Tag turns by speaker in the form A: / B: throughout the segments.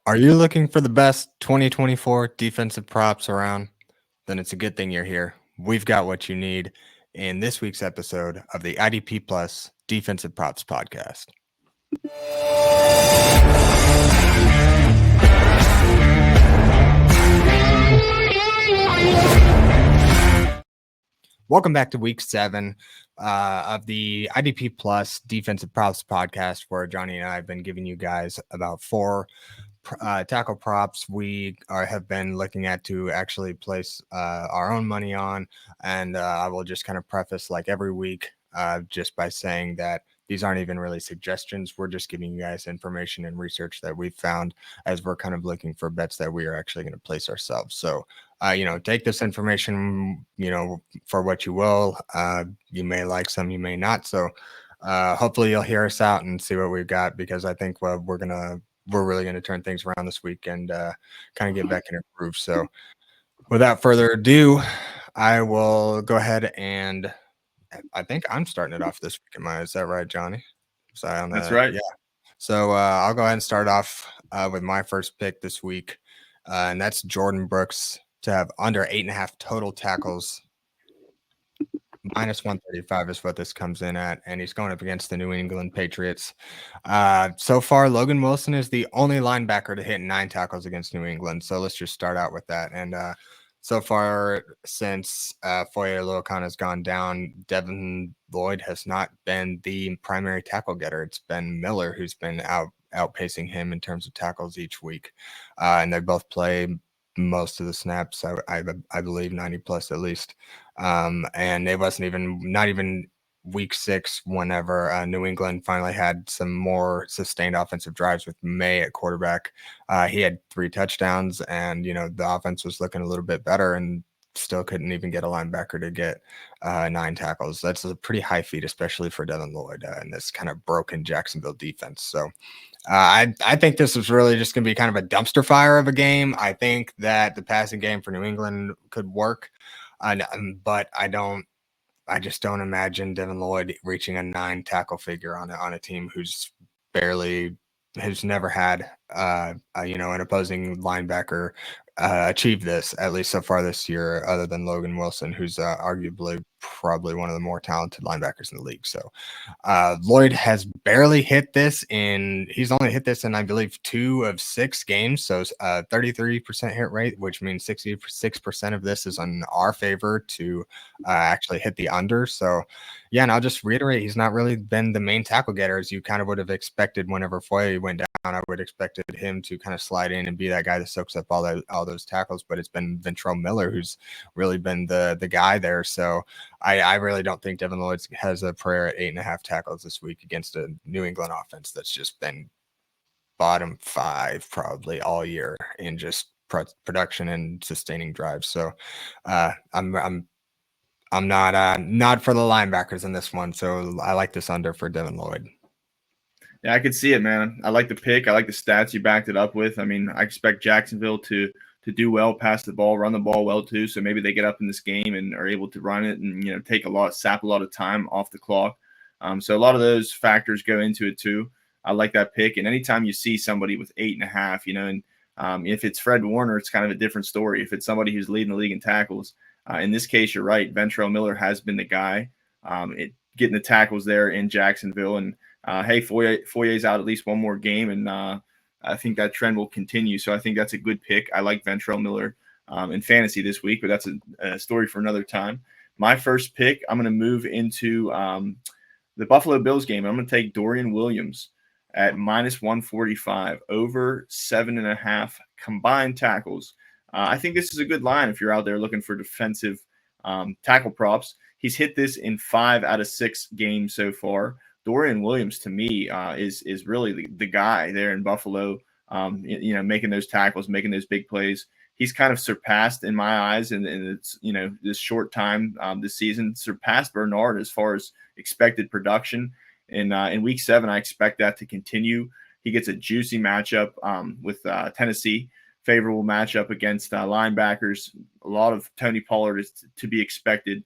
A: Are you looking for the best 2024 defensive props around? Then it's a good thing you're here. We've got what you need in this week's episode of the IDP Plus Defensive Props Podcast. Welcome back to week 7 of the IDP Plus Defensive Props Podcast, where Johnny and I have been giving you guys about 4 tackle props we have been looking at to actually place our own money on. And I will just kind of preface, like every week, just by saying that these aren't even really suggestions. We're just giving you guys information and research that we've found as we're kind of looking for bets that we are actually going to place ourselves. So, take this information, for what you will. You may like some, you may not. So, hopefully you'll hear us out and see what we've got, because I think we're really going to turn things around this week and kind of get back in a groove. So without further ado, I will go ahead and I think I'm starting it off this week. Is that right, Johnny?
B: That's right.
A: Yeah. So I'll go ahead and start off with my first pick this week. And that's Jordyn Brooks to have under 8.5 total tackles. Minus 135 is what this comes in at, and he's going up against the New England Patriots. So far, Logan Wilson is the only linebacker to hit 9 tackles against New England. So let's just start out with that. And so far, since Foye Oluokun has gone down, Devin Lloyd has not been the primary tackle getter. It's been Miller who's been outpacing him in terms of tackles each week. And they both play most of the snaps, I believe 90 plus at least. And it wasn't not even week 6 whenever New England finally had some more sustained offensive drives with May at quarterback. He had 3 touchdowns, and the offense was looking a little bit better, and still couldn't even get a linebacker to get 9 tackles. That's a pretty high feat, especially for Devin Lloyd in this kind of broken Jacksonville defense. So I think this is really just going to be kind of a dumpster fire of a game. I think that the passing game for New England could work, but I just don't imagine Devin Lloyd reaching a 9 tackle figure on a team who's never had an opposing linebacker achieve this, at least so far this year, other than Logan Wilson, who's arguably probably one of the more talented linebackers in the league. So Lloyd has barely hit this he's only hit this in, I believe, 2 of 6 games. So 33% hit rate, which means 66% of this is in our favor to actually hit the under. So yeah, and I'll just reiterate, he's not really been the main tackle getter as you kind of would have expected whenever Foye went down. I would have expected him to kind of slide in and be that guy that soaks up all those tackles, but it's been Ventrell Miller who's really been the guy there. So I really don't think Devin Lloyd has a prayer at 8.5 tackles this week against a New England offense that's just been bottom 5 probably all year in just production and sustaining drives. So I'm not for the linebackers in this one. So I like this under for Devin Lloyd.
B: Yeah, I could see it, man. I like the pick. I like the stats you backed it up with. I mean, I expect Jacksonville to do well, pass the ball, run the ball well too. So maybe they get up in this game and are able to run it and sap a lot of time off the clock. So a lot of those factors go into it too. I like that pick. And anytime you see somebody with 8.5, and if it's Fred Warner, it's kind of a different story. If it's somebody who's leading the league in tackles, in this case, you're right. Ventrell Miller has been the guy getting the tackles there in Jacksonville. And hey, Foye's out at least one more game, and I think that trend will continue. So I think that's a good pick. I like Ventrell Miller in fantasy this week, but that's a story for another time. My first pick, I'm going to move into the Buffalo Bills game. I'm going to take Dorian Williams at minus 145, over 7.5 combined tackles. I think this is a good line if you're out there looking for defensive tackle props. He's hit this in 5 out of 6 games so far. Dorian Williams, to me, is really the guy there in Buffalo, making those tackles, making those big plays. He's kind of surpassed, in my eyes, and it's, this short time this season, surpassed Bernard as far as expected production. In week 7, I expect that to continue. He gets a juicy matchup with Tennessee, favorable matchup against linebackers. A lot of Tony Pollard is to be expected.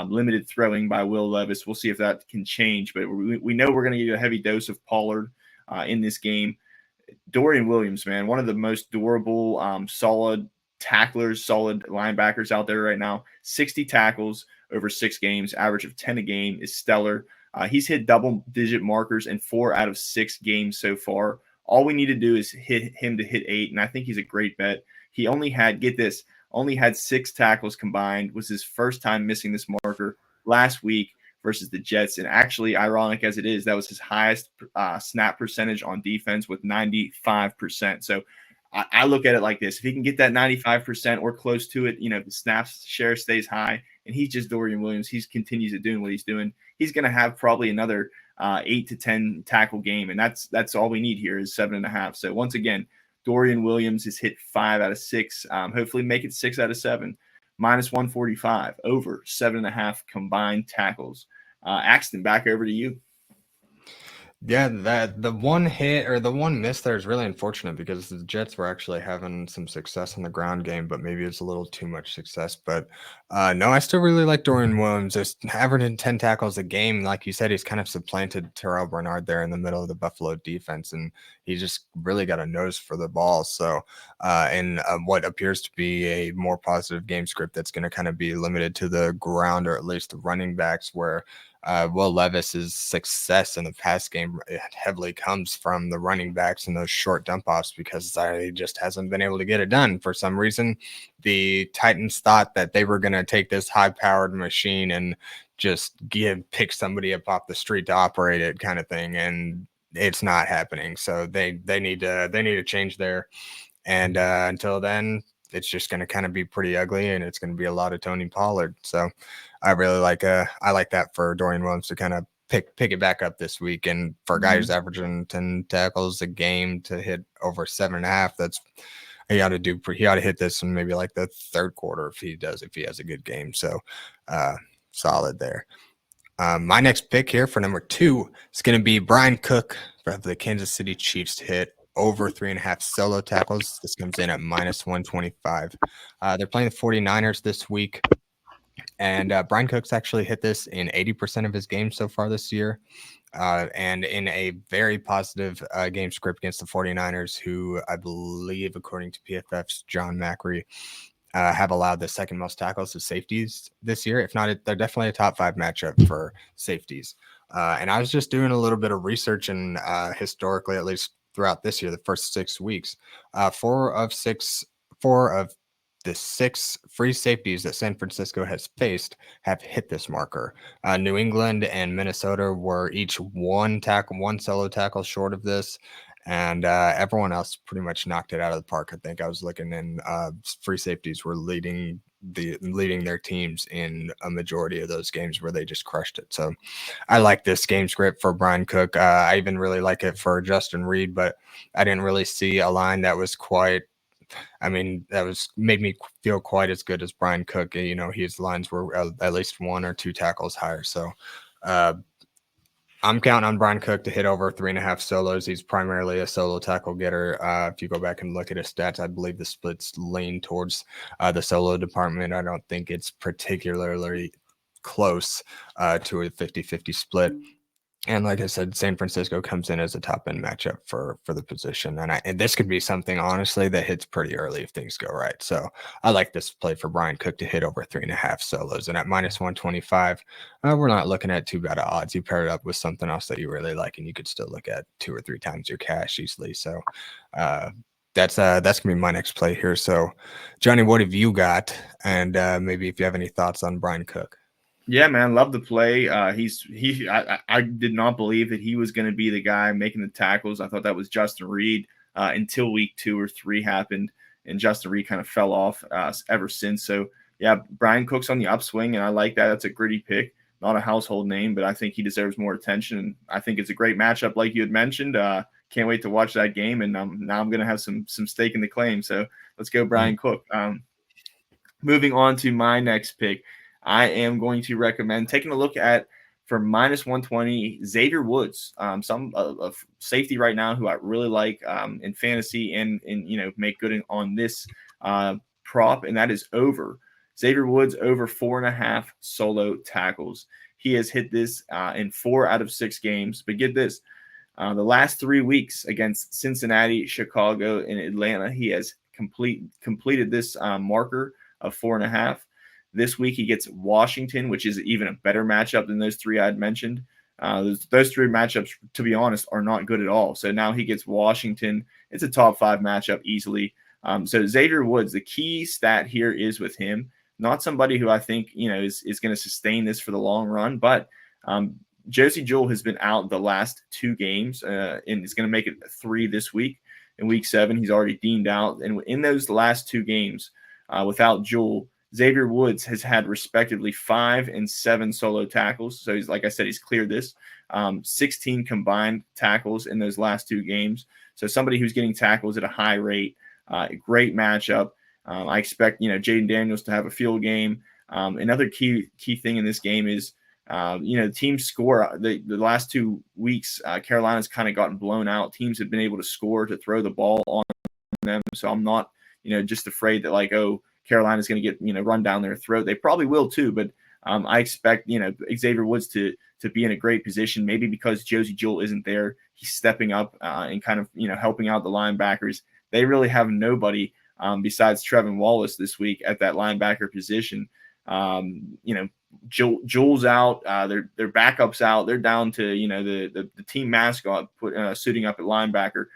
B: Limited throwing by Will Levis. We'll see if that can change, but we know we're going to get a heavy dose of Pollard in this game. Dorian Williams, man, one of the most durable, solid tacklers, solid linebackers out there right now. 60 tackles over 6 games, average of 10 a game is stellar. He's hit double-digit markers in 4 out of 6 games so far. All we need to do is hit him to hit 8, and I think he's a great bet. He only had, get this, only had 6 tackles combined. Was his first time missing this marker last week versus the Jets. And actually, ironic as it is, that was his highest snap percentage on defense with 95%. So I look at it like this. If he can get that 95% or close to it, the snaps share stays high, and he's just Dorian Williams. He continues to doing what he's doing. He's going to have probably another 8 to 10 tackle game, and that's all we need here is 7.5. So once again, Dorian Williams has hit 5 out of 6. Hopefully make it 6 out of 7. Minus 145, over 7.5 combined tackles. Axton, back over to you.
A: Yeah, that the one hit or the one miss there is really unfortunate because the Jets were actually having some success in the ground game, but maybe it's a little too much success. But no, I still really like Dorian Williams. Just averaging 10 tackles a game. Like you said, he's kind of supplanted Terrell Bernard there in the middle of the Buffalo defense, and he just really got a nose for the ball. So in what appears to be a more positive game script that's going to kind of be limited to the ground or at least the running backs, where Will Levis's success in the pass game heavily comes from the running backs and those short dump offs because he just hasn't been able to get it done. For some reason, the Titans thought that they were going to take this high-powered machine and just pick somebody up off the street to operate it, kind of thing, and it's not happening. So they need to change there, and until then, it's just going to kind of be pretty ugly, and it's going to be a lot of Tony Pollard. So I really like that for Dorian Williams to kind of pick it back up this week. And for a guy who's averaging 10 tackles a game to hit over 7.5, he ought to hit this in maybe like the third quarter if he has a good game. So solid there. My next pick here for number 2 is going to be Bryan Cook for the Kansas City Chiefs to hit over 3.5 solo tackles. This comes in at minus 125. They're playing the 49ers this week. And Bryan Cook's actually hit this in 80% of his games so far this year. And in a very positive game script against the 49ers, who I believe, according to PFF's John Macri, have allowed the second most tackles to safeties this year. If not, they're definitely a top 5 matchup for safeties. And I was just doing a little bit of research, and historically, at least throughout this year, the first 6 weeks, 4 of the 6 free safeties that San Francisco has faced have hit this marker. New England and Minnesota were each one solo tackle short of this, and everyone else pretty much knocked it out of the park. I think I was looking, and free safeties were leading their teams in a majority of those games where they just crushed it. So I like this game script for Bryan Cook. I even really like it for Justin Reed, but I didn't really see a line that was made me feel quite as good as Bryan Cook. His lines were at least 1 or 2 tackles higher. So I'm counting on Bryan Cook to hit over 3.5 solos. He's primarily a solo tackle getter. If you go back and look at his stats, I believe the splits lean towards the solo department. I don't think it's particularly close to a 50-50 split. And like I said, San Francisco comes in as a top-end matchup for the position. And this could be something, honestly, that hits pretty early if things go right. So I like this play for Bryan Cook to hit over 3.5 solos. And at minus 125, we're not looking at too bad of odds. You pair it up with something else that you really like, and you could still look at 2 or 3 times your cash easily. So that's going to be my next play here. So, Johnny, what have you got? And maybe if you have any thoughts on Bryan Cook.
B: Yeah, man, love the play. I did not believe that he was going to be the guy making the tackles. I thought that was Justin Reed until week 2 or 3 happened, and Justin Reed kind of fell off ever since. So yeah, Bryan Cook's on the upswing, and I like that. That's a gritty pick, not a household name, but I think he deserves more attention. And I think it's a great matchup, like you had mentioned. Can't wait to watch that game, and now I'm going to have some stake in the claim. So let's go, Bryan Cook. Moving on to my next pick. I am going to recommend taking a look at, for minus 120, Xavier Woods, some safety right now who I really like in fantasy and make good on this prop, and that is over. Xavier Woods over 4.5 solo tackles. He has hit this in 4 out of 6 games. But get this, The last 3 weeks against Cincinnati, Chicago, and Atlanta, he has completed this marker of 4.5. This week he gets Washington, which is even a better matchup than those three I'd mentioned. Those three matchups, to be honest, are not good at all. So now he gets Washington. It's a top 5 matchup easily. So Xavier Woods, the key stat here is with him, not somebody who I think is going to sustain this for the long run, but Josie Jewell has been out the last 2 games and is going to make it 3 this week. In week 7, he's already deemed out. And in those last 2 games without Jewell, Xavier Woods has had respectively 5 and 7 solo tackles. So he's, like I said, he's cleared this. 16 combined tackles in those last 2 games. So somebody who's getting tackles at a high rate, great matchup. I expect, Jaden Daniels to have a field game. Another key thing in this game is, teams score. The last 2 weeks, Carolina's kind of gotten blown out. Teams have been able to score to throw the ball on them. So I'm not, just afraid that Carolina's going to get, run down their throat. They probably will too, but I expect, Xavier Woods to be in a great position, maybe because Josie Jewell isn't there. He's stepping up and kind of, helping out the linebackers. They really have nobody besides Trevin Wallace this week at that linebacker position. Jewell's out, their backups out. They're down to, the team mascot suiting up at linebacker.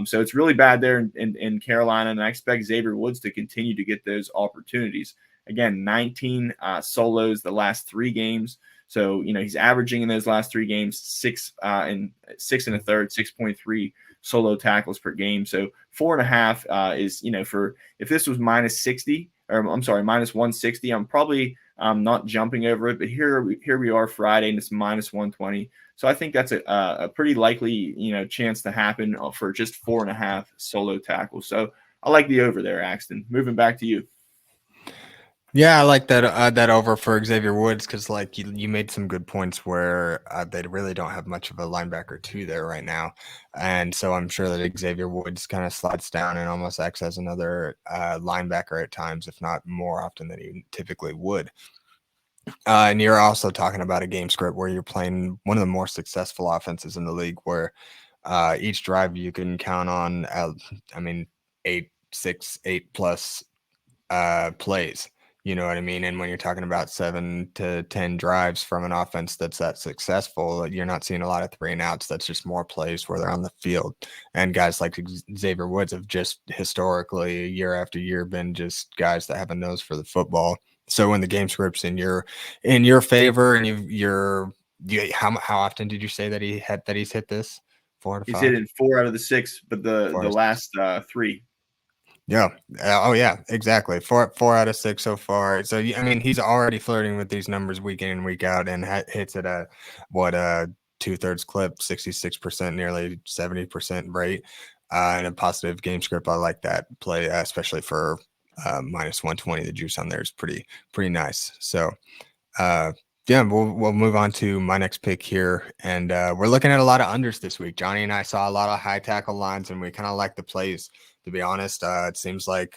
B: So it's really bad there in Carolina, and I expect Xavier Woods to continue to get those opportunities. Again, 19 solos the last 3 games. So, he's averaging in those last 3 games 6 and 6 1/3, 6.3 solo tackles per game. So 4.5 is, for if this was minus 60, or I'm sorry, minus 160, I'm probably not jumping over it. But here we are Friday, and it's minus 120. So I think that's a pretty likely, chance to happen for just 4.5 solo tackles. So I like the over there, Axton. Moving back to you.
A: Yeah, I like that over for Xavier Woods because, you made some good points where they really don't have much of a linebacker 2 there right now, and so I'm sure that Xavier Woods kind of slides down and almost acts as another linebacker at times, if not more often than he typically would. And you're also talking about a game script where you're playing one of the more successful offenses in the league, where each drive you can count on, 8, 6, 8 plus plays. You know what I mean? And when you're talking about 7 to 10 drives from an offense that's that successful, you're not seeing a lot of 3 and outs. That's just more plays where they're on the field. And guys like Xavier Woods have just historically, year after year, been just guys that have a nose for the football. So when the game script's in your favor, and how often did you say that he's hit this? 4 to 5.
B: He's hit in 4 out of the 6, but the last 3.
A: Yeah. Oh, yeah, exactly. 4 out of 6 so far. So, he's already flirting with these numbers week in and week out, and hits at a 2/3 clip, 66%, nearly 70% rate, and a positive game script. I like that play, especially for minus 120. The juice on there is pretty nice. So, yeah, we'll move on to my next pick here, and we're looking at a lot of unders this week. Johnny and I saw a lot of high tackle lines, and we kind of like the plays. To be honest, it seems like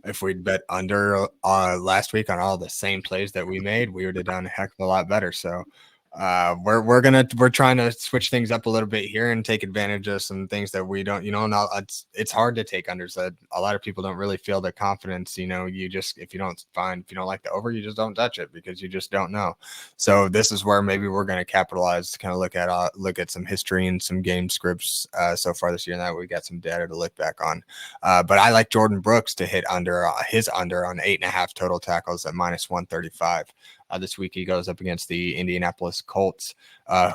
A: if we'd bet under last week on all the same plays that we made, we would have done a heck of a lot better. So we're trying to switch things up a little bit here and take advantage of some things that we don't. Now it's hard to take unders. That a lot of people don't really feel the confidence. You just if you don't like the over, you just don't touch it because you just don't know. So this is where maybe we're going to capitalize to kind of look at some history and some game scripts so far this year, and that we got some data to look back on. But I like Jordyn Brooks to hit his under on 8.5 total tackles at minus 135. This week he goes up against the Indianapolis Colts,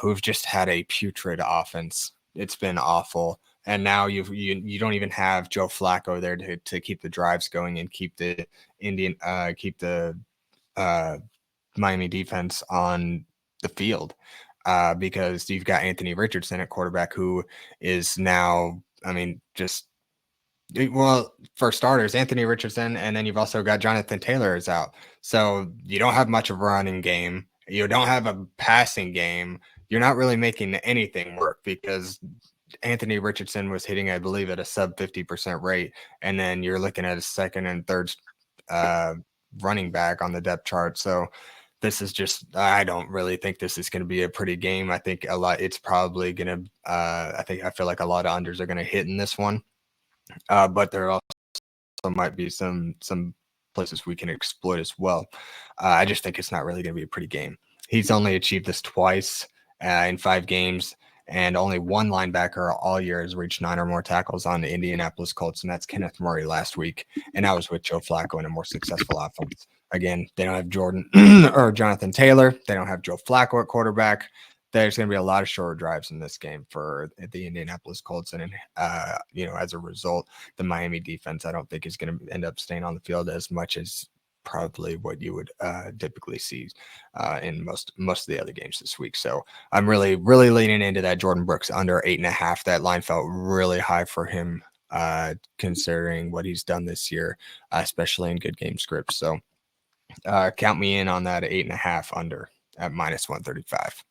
A: who've just had a putrid offense. It's been awful. And now you don't even have Joe Flacco there to keep the drives going and keep the Miami defense on the field, because you've got Anthony Richardson at quarterback, who is now, for starters, Anthony Richardson, and then you've also got Jonathan Taylor is out. So you don't have much of a running game. You don't have a passing game. You're not really making anything work because Anthony Richardson was hitting, I believe, at a sub 50% rate. And then you're looking at a second and third running back on the depth chart. So this is just, I don't really think this is going to be a pretty game. I think it's probably going to, I feel like a lot of unders are going to hit in this one. But there also might be some places we can exploit as well. I just think it's not really going to be a pretty game. He's only achieved this twice in 5 games, and only one linebacker all year has reached 9 or more tackles on the Indianapolis Colts, and that's Kenneth Murray last week. And that was with Joe Flacco in a more successful offense. Again, they don't have Jordyn or Jonathan Taylor. They don't have Joe Flacco at quarterback. There's going to be a lot of shorter drives in this game for the Indianapolis Colts. And, as a result, the Miami defense, I don't think is going to end up staying on the field as much as probably what you would typically see in most of the other games this week. So I'm really, really leaning into that Jordyn Brooks under 8.5. That line felt really high for him, considering what he's done this year, especially in good game scripts. So count me in on that 8.5 under at -135.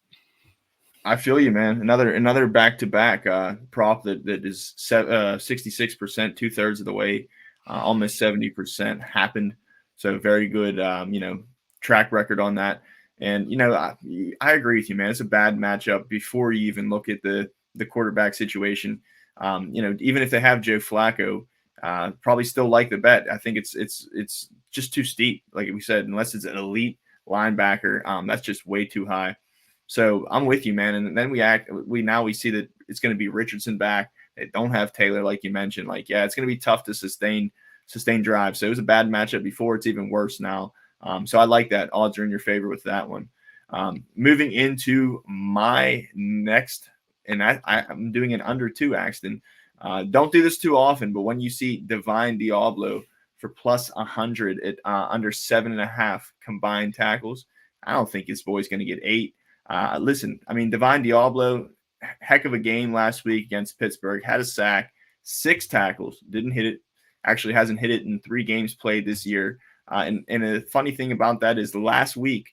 B: I feel you, man. Another back-to-back prop that is 66%, 2/3 of the way, almost 70% happened. So very good, track record on that. And I agree with you, man. It's a bad matchup before you even look at the quarterback situation. Even if they have Joe Flacco, probably still like the bet. I think it's just too steep, like we said, unless it's an elite linebacker. That's just way too high. So I'm with you, man. And then we see that it's going to be Richardson back. They don't have Taylor, like you mentioned. Like, yeah, it's going to be tough to sustain drive. So it was a bad matchup before. It's even worse now. So I like that. Odds are in your favor with that one. Moving into my next, and I'm doing an under 2, Axton. Don't do this too often, but when you see Divine Deablo for +100 at under 7.5 combined tackles, I don't think this boy's going to get 8. Listen, I mean, Divine Deablo, heck of a game last week against Pittsburgh, had a sack, 6 tackles, didn't hit it, actually hasn't hit it in 3 games played this year. And a funny thing about that is the last week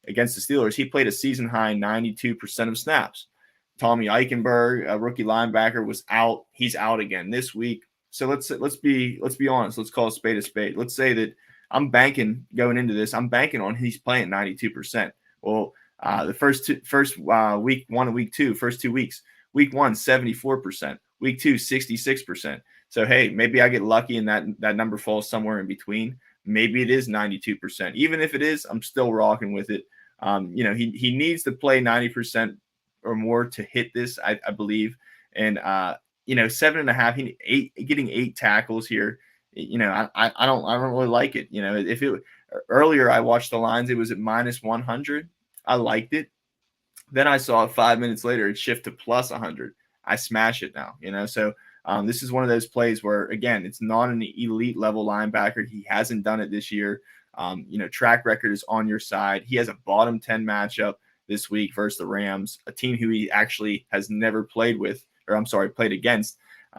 B: against the Steelers, he played a season high 92% of snaps. Tommy Eichenberg, a rookie linebacker, was out. He's out again this week. So let's be honest. Let's call a spade a spade. Let's say that I'm banking going into this. I'm banking on he's playing 92%. Well, the first week 1 and week 2, first 2 weeks, week 1, 74%, week 2, 66%. So, hey, maybe I get lucky and that number falls somewhere in between. Maybe it is 92%. Even if it is, I'm still rocking with it. He needs to play 90% or more to hit this, I believe. And, 7.5, getting 8 tackles here, I don't really like it. If it earlier, I watched the lines, it was at -100. I liked it. Then I saw it 5 minutes later, it shift to +100. I smash it now, So this is one of those plays where, again, it's not an elite level linebacker. He hasn't done it this year. Track record is on your side. He has a bottom 10 matchup this week versus the Rams, a team who he actually has never played against.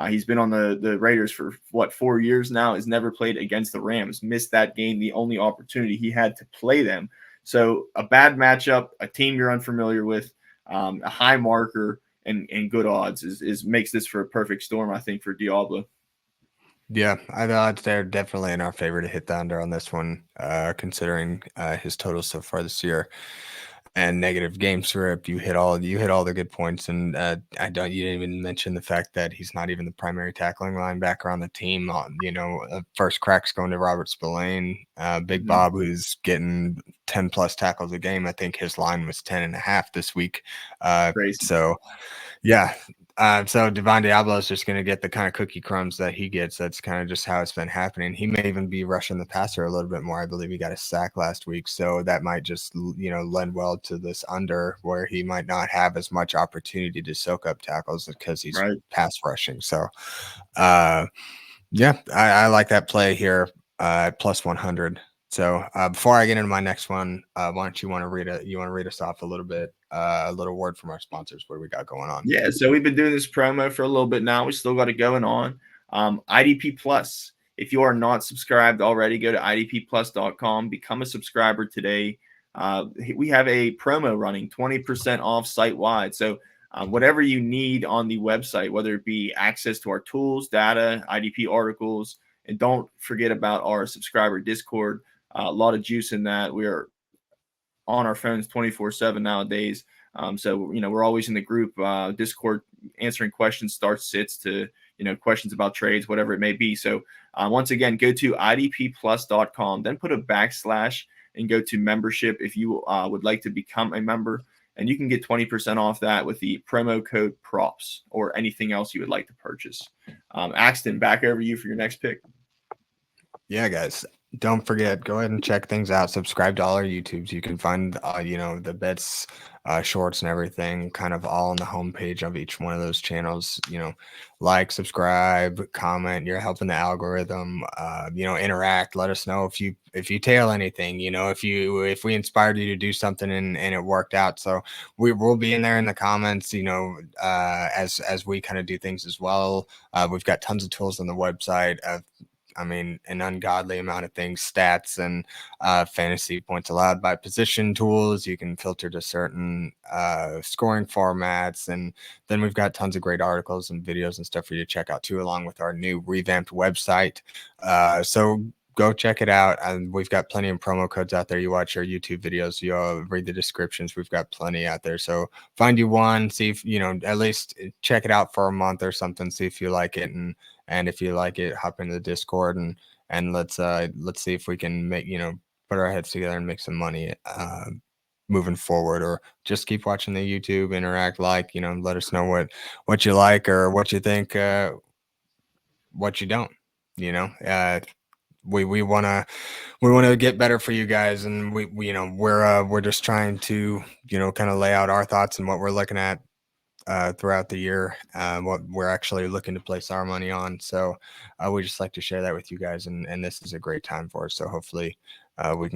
B: He's been on the Raiders for 4 years now, has never played against the Rams, missed that game, the only opportunity he had to play them. So a bad matchup, a team you're unfamiliar with, a high marker and good odds is makes this for a perfect storm, I think, for Deablo.
A: Yeah, I thought they're definitely in our favor to hit the under on this one, considering his totals so far this year and negative game script. You hit all the good points, and you didn't even mention the fact that he's not even the primary tackling linebacker on the team. First cracks going to Robert Spillane, Big Bob, who's getting 10+ tackles a game. I think his line was 10.5 this week.
B: Crazy.
A: So yeah. So Divine Deablo is just going to get the kind of cookie crumbs that he gets. That's kind of just how it's been happening. He may even be rushing the passer a little bit more. I believe he got a sack last week. So that might just, lend well to this under where he might not have as much opportunity to soak up tackles because he's pass rushing. So, I like that play here at +100. So before I get into my next one, why don't you want to read us off a little bit, a little word from our sponsors, what we got going on?
B: Yeah, so we've been doing this promo for a little bit now. We still got it going on. IDP Plus. If you are not subscribed already, go to idpplus.com. Become a subscriber today. We have a promo running, 20% off site-wide. So whatever you need on the website, whether it be access to our tools, data, IDP articles, and don't forget about our subscriber Discord. A lot of juice in that. We are on our phones 24/7 nowadays. So we're always in the group Discord answering questions, starts, sits, to questions about trades, whatever it may be. So once again, go to idpplus.com, then put a backslash and go to membership if you would like to become a member. And you can get 20% off that with the promo code props or anything else you would like to purchase. Axton, back over you for your next pick.
A: Yeah, guys, don't forget, go ahead and check things out. Subscribe to all our YouTubes. You can find, the bets, shorts, and everything kind of all on the homepage of each one of those channels. Like, subscribe, comment. You're helping the algorithm. Interact. Let us know if you tail anything. If we inspired you to do something and it worked out. So we'll be in there in the comments. As we kind of do things as well. We've got tons of tools on the website. An ungodly amount of things, stats and fantasy points allowed by position tools. You can filter to certain scoring formats. And then we've got tons of great articles and videos and stuff for you to check out too, along with our new revamped website. So go check it out. And we've got plenty of promo codes out there. You watch our YouTube videos, you read the descriptions. We've got plenty out there. So find you one, see if, at least check it out for a month or something, see if you like it. And if you like it, hop into the Discord and let's see if we can make, put our heads together and make some money moving forward, or just keep watching the YouTube, interact, let us know what you like or what you think, what you don't, we want to get better for you guys. And we're just trying to, kind of lay out our thoughts and what we're looking at throughout the year, what we're actually looking to place our money on. So we just like to share that with you guys, and this is a great time for us. So hopefully we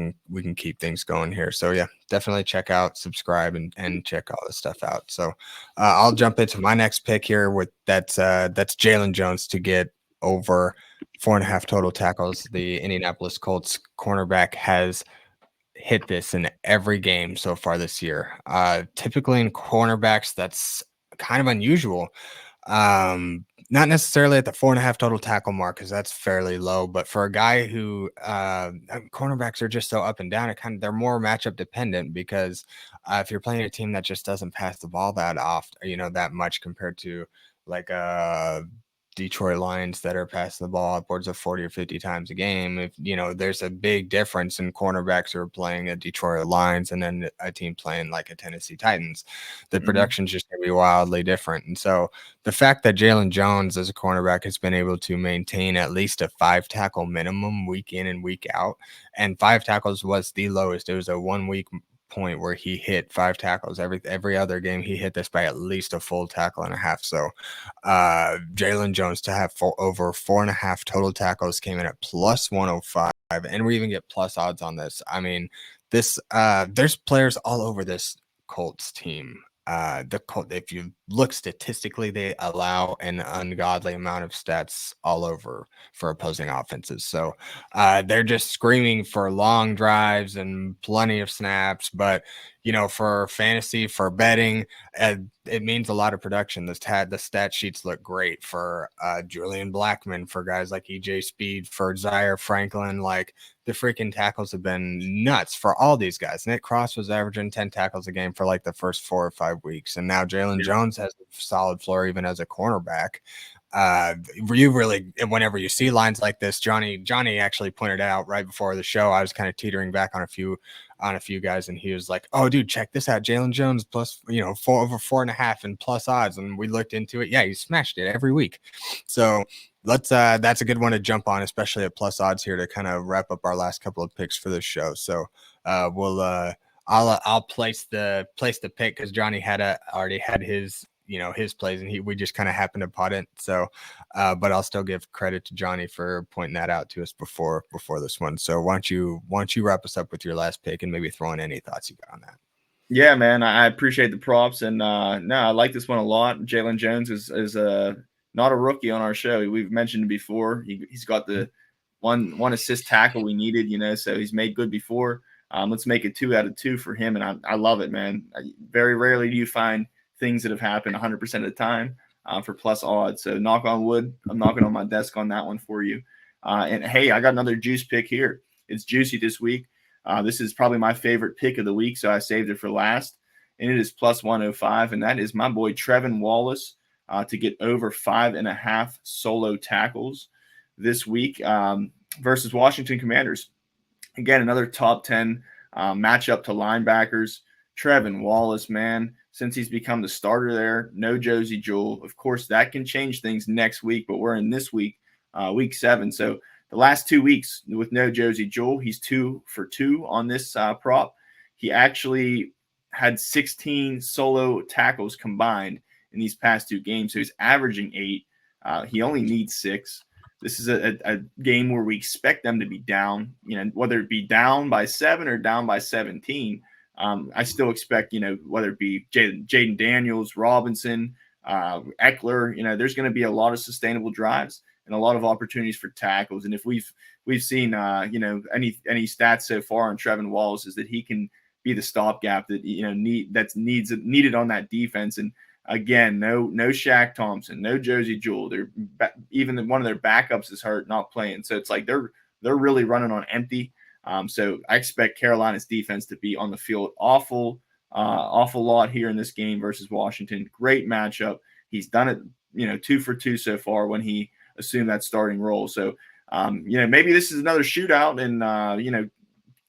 A: can keep things going here. So yeah, definitely check out, subscribe, and check all this stuff out. So I'll jump into my next pick here with that's Jaylon Jones to get over 4.5 total tackles. The Indianapolis Colts cornerback has hit this in every game so far this year. Typically in cornerbacks, that's kind of unusual. Not necessarily at the 4.5 total tackle mark, because that's fairly low, but for a guy who cornerbacks are just so up and down, they're more matchup dependent, because if you're playing a team that just doesn't pass the ball that often, that much, compared to like Detroit Lions that are passing the ball upwards of 40 or 50 times a game. If there's a big difference in cornerbacks who are playing a Detroit Lions and then a team playing like a Tennessee Titans. The production's just going to be wildly different. And so the fact that Jaylon Jones as a cornerback has been able to maintain at least a 5 tackle minimum week in and week out, and 5 tackles was the lowest. It was a 1 week point where he hit 5 tackles. Every other game he hit this by at least a full tackle and a half. So Jaylon Jones to have over 4.5 total tackles came in at plus 105, and we even get plus odds on this. This there's players all over this Colts team. If you look statistically, they allow an ungodly amount of stats all over for opposing offenses. So they're just screaming for long drives and plenty of snaps. But for fantasy, for betting, it means a lot of production. The stat sheets look great for Julian Blackmon, for guys like EJ Speed, for Zaire Franklin. Like, the freaking tackles have been nuts for all these guys. Nick Cross was averaging 10 tackles a game for like the first 4 or 5 weeks. And now Jaylon Jones has a solid floor even as a cornerback. You really, whenever you see lines like this, Johnny actually pointed out right before the show, I was kind of teetering back on a few guys, and he was like, "Oh, dude, check this out, Jaylon Jones plus over 4.5 and plus odds." And we looked into it. Yeah, he smashed it every week. So that's a good one to jump on, especially at plus odds here, to kind of wrap up our last couple of picks for this show. So I'll place the pick, because Johnny already had his his plays, and we just kind of happened to pot it. So but I'll still give credit to Johnny for pointing that out to us before this one. So why don't you wrap us up with your last pick and maybe throw in any thoughts you got on that?
B: Yeah, man, I appreciate the props, and I like this one a lot. Jaylon Jones is not a rookie on our show. We've mentioned it before. He's got the one assist tackle we needed, so he's made good before. Let's make it 2 out of 2 for him, and I love it, man. Very rarely do you find things that have happened 100% of the time for plus odds. So knock on wood, I'm knocking on my desk on that one for you. And hey, I got another juice pick here. It's juicy this week. This is probably my favorite pick of the week, so I saved it for last, and it is plus 105, and that is my boy Trevin Wallace to get over 5.5 solo tackles this week versus Washington Commanders. Again, another top 10 matchup to linebackers. Trevin Wallace, man, since he's become the starter there, no Josey Jewell. Of course, that can change things next week, but we're in this week, week 7. So the last 2 weeks with no Josey Jewell, he's 2 for 2 on this prop. He actually had 16 solo tackles combined in these past 2 games. So he's averaging 8. He only needs 6. This is a game where we expect them to be down, whether it be down by 7 or down by 17. I still expect, whether it be Jaden Daniels, Robinson, Eckler, there's going to be a lot of sustainable drives and a lot of opportunities for tackles. And if we've seen, any stats so far on Trevin Wallace is that he can be the stopgap that, needed on that defense. And again, no Shaq Thompson, no Josey Jewell. Even one of their backups is hurt, not playing. So it's like they're really running on empty. So I expect Carolina's defense to be on the field awful lot here in this game versus Washington. Great matchup. He's done it, 2 for 2 so far when he assumed that starting role. So, maybe this is another shootout and,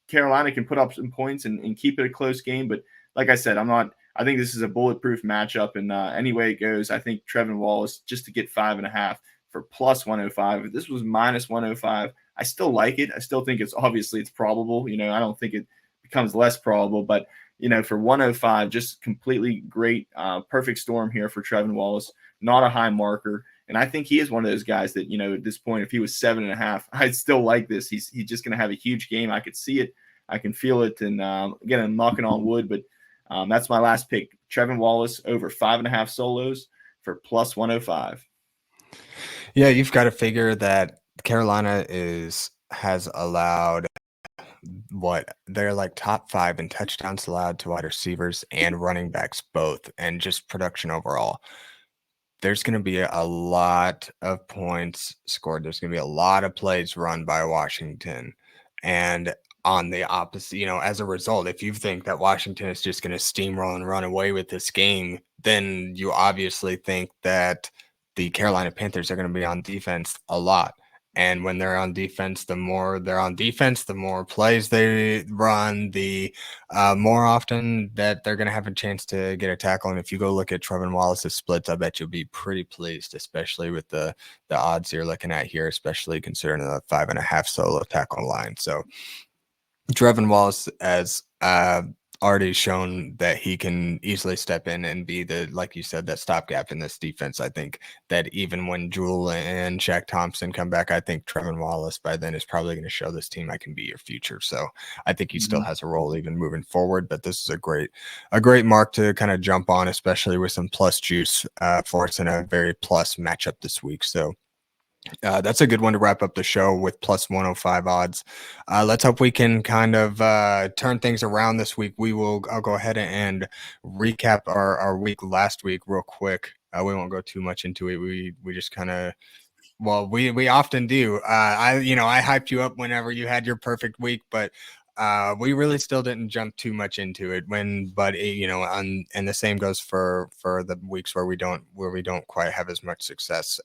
B: Carolina can put up some points and keep it a close game. But like I said, I think this is a bulletproof matchup. And any way it goes, I think Trevin Wallace just to get 5.5 for plus 105. If this was minus 105, I still like it. I still think it's probable. I don't think it becomes less probable. But, for 105, just completely great, perfect storm here for Trevin Wallace. Not a high marker. And I think he is one of those guys that, at this point, if he was 7.5, I'd still like this. He's just going to have a huge game. I could see it. I can feel it. And again, I'm knocking on wood, but that's my last pick. Trevin Wallace over 5.5 solos for plus 105.
A: Yeah, you've got to figure that Carolina has allowed they're like top 5 in touchdowns allowed to wide receivers and running backs both, and just production overall. There's going to be a lot of points scored. There's going to be a lot of plays run by Washington. And on the opposite, as a result, if you think that Washington is just going to steamroll and run away with this game, then you obviously think that the Carolina Panthers are going to be on defense a lot. And when they're on defense, the more they're on defense, the more plays they run, the more often that they're going to have a chance to get a tackle. And if you go look at Trevin Wallace's splits, I bet you'll be pretty pleased, especially with the odds you're looking at here, especially considering the 5.5 solo tackle line. So Trevin Wallace has already shown that he can easily step in and be like you said, that stopgap in this defense. I think that even when Jewell and Shaq Thompson come back, I think Trevin Wallace by then is probably going to show this team I can be your future. So I think he still has a role even moving forward, but this is a great mark to kind of jump on, especially with some plus juice for us in a very plus matchup this week. So that's a good one to wrap up the show with plus 105 odds. Let's hope we can kind of turn things around this week. I'll go ahead and recap our week last week real quick. We won't go too much into it. We just kind of, well, we often do. I hyped you up whenever you had your perfect week, but we really still didn't jump too much into it and the same goes for the weeks where we don't quite have as much success.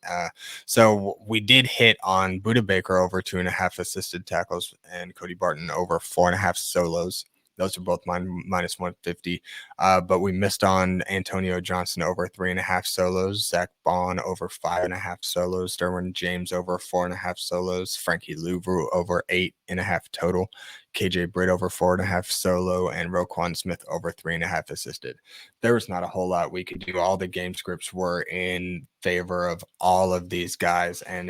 A: So we did hit on Buda Baker over 2.5 assisted tackles and Cody Barton over 4.5 solos. Those are both minus 150. But we missed on Antonio Johnson over 3.5 solos, Zach Bond over 5.5 solos, Derwin James over 4.5 solos, Frankie Louvru over 8.5 total, KJ Britt over 4.5 solo, and Roquan Smith over 3.5 assisted. There was not a whole lot we could do. All the game scripts were in favor of all of these guys, and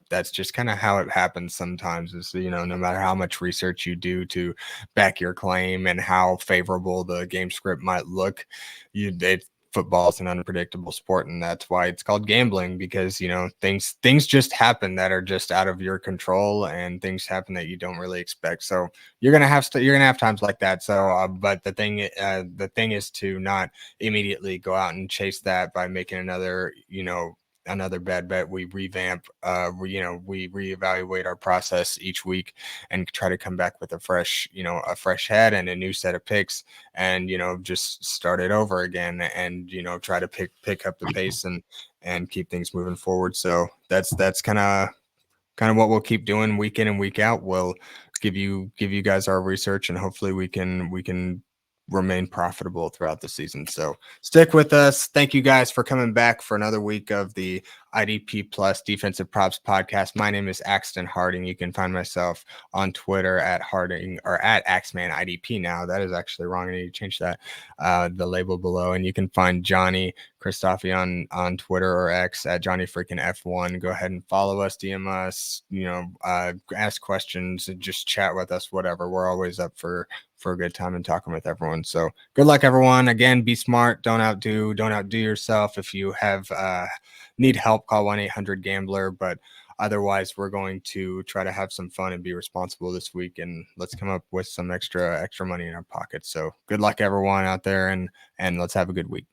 A: that's just kind of how it happens sometimes. Is no matter how much research you do to back your claim and how favorable the game script might look, football is an unpredictable sport, and that's why it's called gambling, because things just happen that are just out of your control, and things happen that you don't really expect. So you're gonna have times like that. So but the thing is to not immediately go out and chase that by making another another bad bet. We revamp, we reevaluate our process each week and try to come back with a fresh head and a new set of picks, and just start it over again, and try to pick up the pace and keep things moving forward. So that's kind of what we'll keep doing week in and week out. We'll give you guys our research, and hopefully we can remain profitable throughout the season. So stick with us. Thank you guys for coming back for another week of the IDP Plus Defensive Props Podcast. My name is Axton Harding. You can find myself on Twitter at Harding, or at Axman IDP now. That is actually wrong. I need to change that, the label below. And you can find Johnny Christophe on Twitter or X at Johnny freaking F1. Go ahead and follow us, DM us, ask questions, and just chat with us, whatever. We're always up for a good time and talking with everyone. So good luck, everyone. Again, be smart. Don't outdo yourself. If you have need help, call 1-800-GAMBLER. But otherwise, we're going to try to have some fun and be responsible this week, and let's come up with some extra money in our pockets. So good luck, everyone out there, and let's have a good week.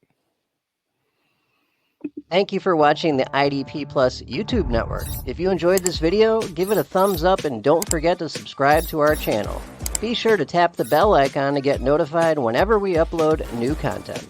C: Thank you for watching the IDP Plus YouTube network. If you enjoyed this video, give it a thumbs up and don't forget to subscribe to our channel. Be sure to tap the bell icon to get notified whenever we upload new content.